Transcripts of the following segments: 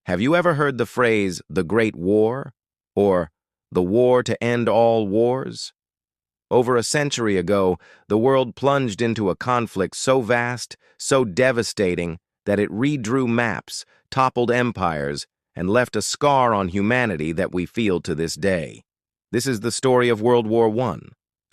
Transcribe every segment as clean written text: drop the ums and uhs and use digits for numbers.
Have you ever heard the phrase, the Great War, or the war to end all wars? Over a century ago, the world plunged into a conflict so vast, so devastating, that it redrew maps, toppled empires, and left a scar on humanity that we feel to this day. This is the story of World War I.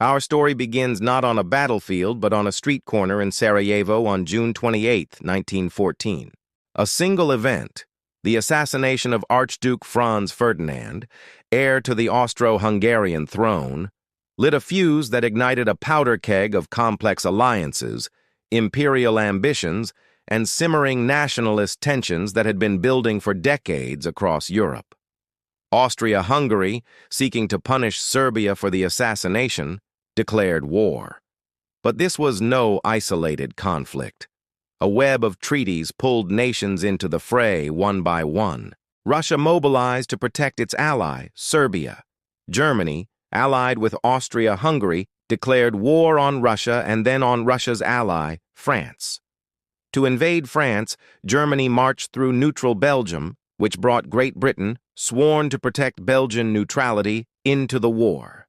Our story begins not on a battlefield, but on a street corner in Sarajevo on June 28, 1914. A single event, the assassination of Archduke Franz Ferdinand, heir to the Austro-Hungarian throne, lit a fuse that ignited a powder keg of complex alliances, imperial ambitions, and simmering nationalist tensions that had been building for decades across Europe. Austria-Hungary, seeking to punish Serbia for the assassination, declared war. But this was no isolated conflict. A web of treaties pulled nations into the fray one by one. Russia mobilized to protect its ally, Serbia. Germany, allied with Austria-Hungary, declared war on Russia and then on Russia's ally, France. To invade France, Germany marched through neutral Belgium, which brought Great Britain, sworn to protect Belgian neutrality, into the war.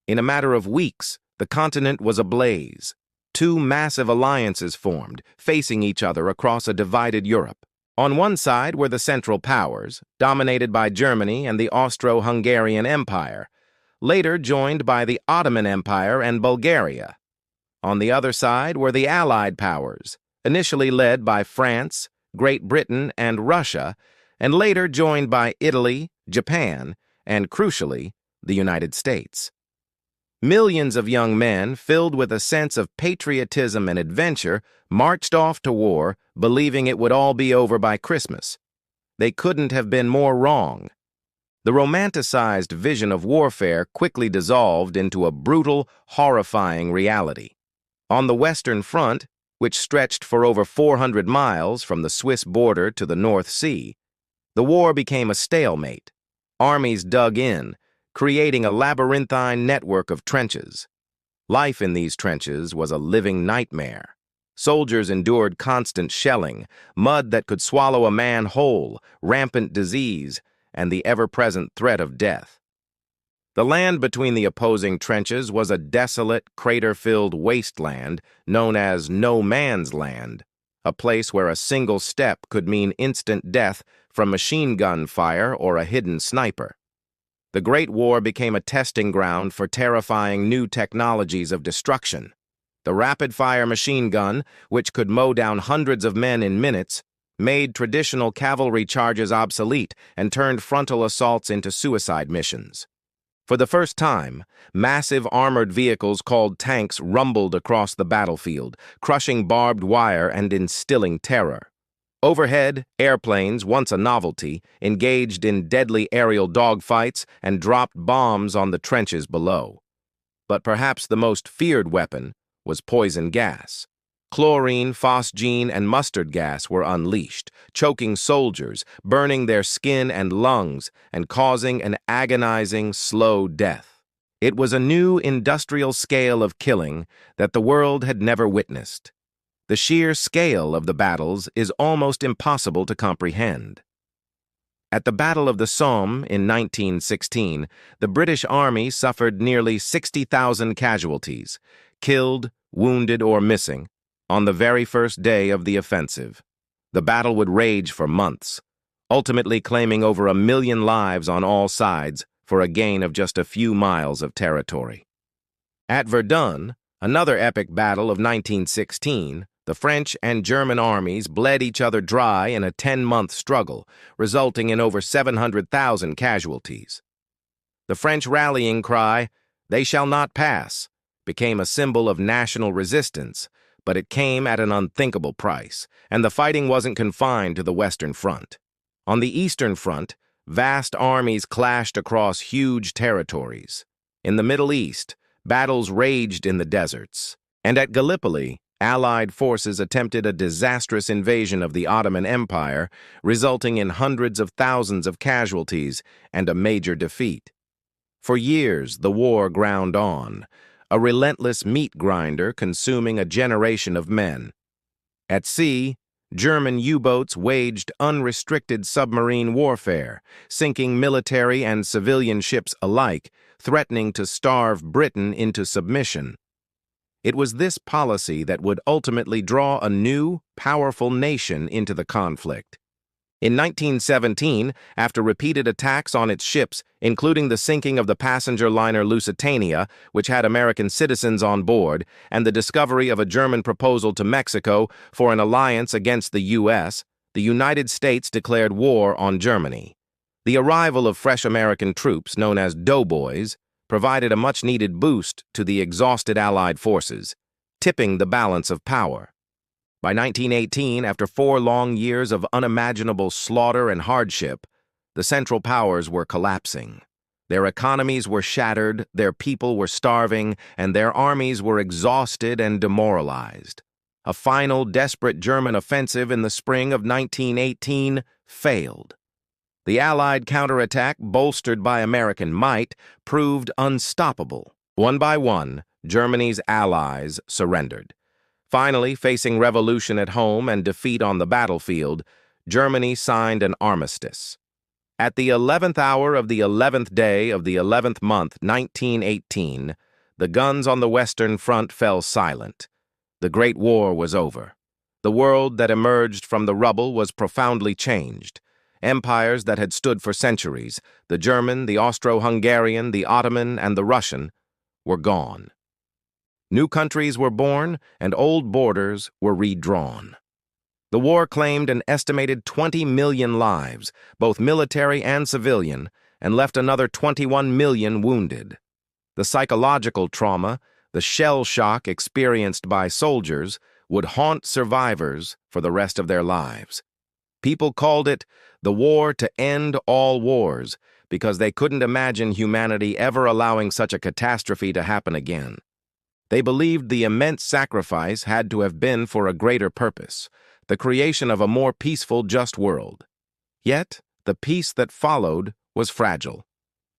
In a matter of weeks, the continent was ablaze. Two massive alliances formed, facing each other across a divided Europe. On one side were the Central Powers, dominated by Germany and the Austro-Hungarian Empire, later joined by the Ottoman Empire and Bulgaria. On the other side were the Allied Powers, initially led by France, Great Britain, and Russia, and later joined by Italy, Japan, and, crucially, the United States. Millions of young men, filled with a sense of patriotism and adventure, marched off to war, believing it would all be over by Christmas. They couldn't have been more wrong. The romanticized vision of warfare quickly dissolved into a brutal, horrifying reality. On the Western Front, which stretched for over 400 miles from the Swiss border to the North Sea, the war became a stalemate. Armies dug in, creating a labyrinthine network of trenches. Life in these trenches was a living nightmare. Soldiers endured constant shelling, mud that could swallow a man whole, rampant disease, and the ever-present threat of death. The land between the opposing trenches was a desolate, crater-filled wasteland known as No Man's Land, a place where a single step could mean instant death from machine gun fire or a hidden sniper. The Great War became a testing ground for terrifying new technologies of destruction. The rapid-fire machine gun, which could mow down hundreds of men in minutes, made traditional cavalry charges obsolete and turned frontal assaults into suicide missions. For the first time, massive armored vehicles called tanks rumbled across the battlefield, crushing barbed wire and instilling terror. Overhead, airplanes, once a novelty, engaged in deadly aerial dogfights and dropped bombs on the trenches below. But perhaps the most feared weapon was poison gas. Chlorine, phosgene, and mustard gas were unleashed, choking soldiers, burning their skin and lungs, and causing an agonizing, slow death. It was a new industrial scale of killing that the world had never witnessed. The sheer scale of the battles is almost impossible to comprehend. At the Battle of the Somme in 1916, the British Army suffered nearly 60,000 casualties, killed, wounded, or missing, on the very first day of the offensive. The battle would rage for months, ultimately claiming over 1 million lives on all sides for a gain of just a few miles of territory. At Verdun, another epic battle of 1916, the French and German armies bled each other dry in a 10-month struggle, resulting in over 700,000 casualties. The French rallying cry, "They shall not pass," became a symbol of national resistance, but it came at an unthinkable price, and the fighting wasn't confined to the Western Front. On the Eastern Front, vast armies clashed across huge territories. In the Middle East, battles raged in the deserts, and at Gallipoli, Allied forces attempted a disastrous invasion of the Ottoman Empire, resulting in hundreds of thousands of casualties and a major defeat. For years, the war ground on, a relentless meat grinder consuming a generation of men. At sea, German U-boats waged unrestricted submarine warfare, sinking military and civilian ships alike, threatening to starve Britain into submission. It was this policy that would ultimately draw a new, powerful nation into the conflict. In 1917, after repeated attacks on its ships, including the sinking of the passenger liner Lusitania, which had American citizens on board, and the discovery of a German proposal to Mexico for an alliance against the U.S., the United States declared war on Germany. The arrival of fresh American troops, known as doughboys, provided a much-needed boost to the exhausted Allied forces, tipping the balance of power. By 1918, after 4 long years of unimaginable slaughter and hardship, the Central Powers were collapsing. Their economies were shattered, their people were starving, and their armies were exhausted and demoralized. A final, desperate German offensive in the spring of 1918 failed. The Allied counterattack, bolstered by American might, proved unstoppable. One by one, Germany's allies surrendered. Finally, facing revolution at home and defeat on the battlefield, Germany signed an armistice. At the 11th hour of the 11th day of the 11th month, 1918, the guns on the Western Front fell silent. The Great War was over. The world that emerged from the rubble was profoundly changed. Empires that had stood for centuries, the German, the Austro-Hungarian, the Ottoman, and the Russian, were gone. New countries were born, and old borders were redrawn. The war claimed an estimated 20 million lives, both military and civilian, and left another 21 million wounded. The psychological trauma, the shell shock experienced by soldiers, would haunt survivors for the rest of their lives. People called it the war to end all wars because they couldn't imagine humanity ever allowing such a catastrophe to happen again. They believed the immense sacrifice had to have been for a greater purpose, the creation of a more peaceful, just world. Yet, the peace that followed was fragile.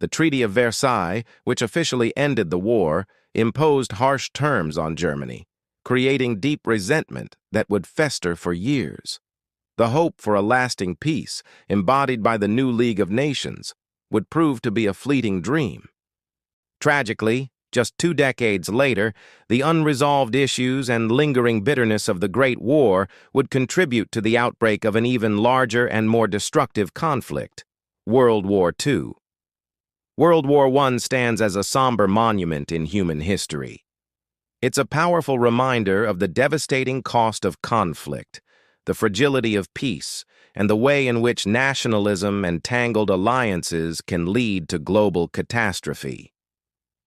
The Treaty of Versailles, which officially ended the war, imposed harsh terms on Germany, creating deep resentment that would fester for years. The hope for a lasting peace, embodied by the new League of Nations, would prove to be a fleeting dream. Tragically, just 2 decades later, the unresolved issues and lingering bitterness of the Great War would contribute to the outbreak of an even larger and more destructive conflict, World War II. World War I stands as a somber monument in human history. It's a powerful reminder of the devastating cost of conflict, the fragility of peace, and the way in which nationalism and tangled alliances can lead to global catastrophe.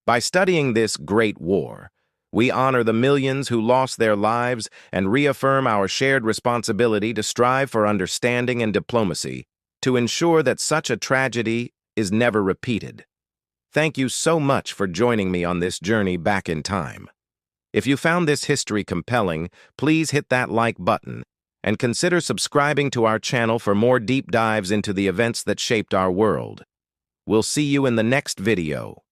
By studying this great war, we honor the millions who lost their lives and reaffirm our shared responsibility to strive for understanding and diplomacy to ensure that such a tragedy is never repeated. Thank you so much for joining me on this journey back in time. If you found this history compelling, please hit that like button and consider subscribing to our channel for more deep dives into the events that shaped our world. We'll see you in the next video.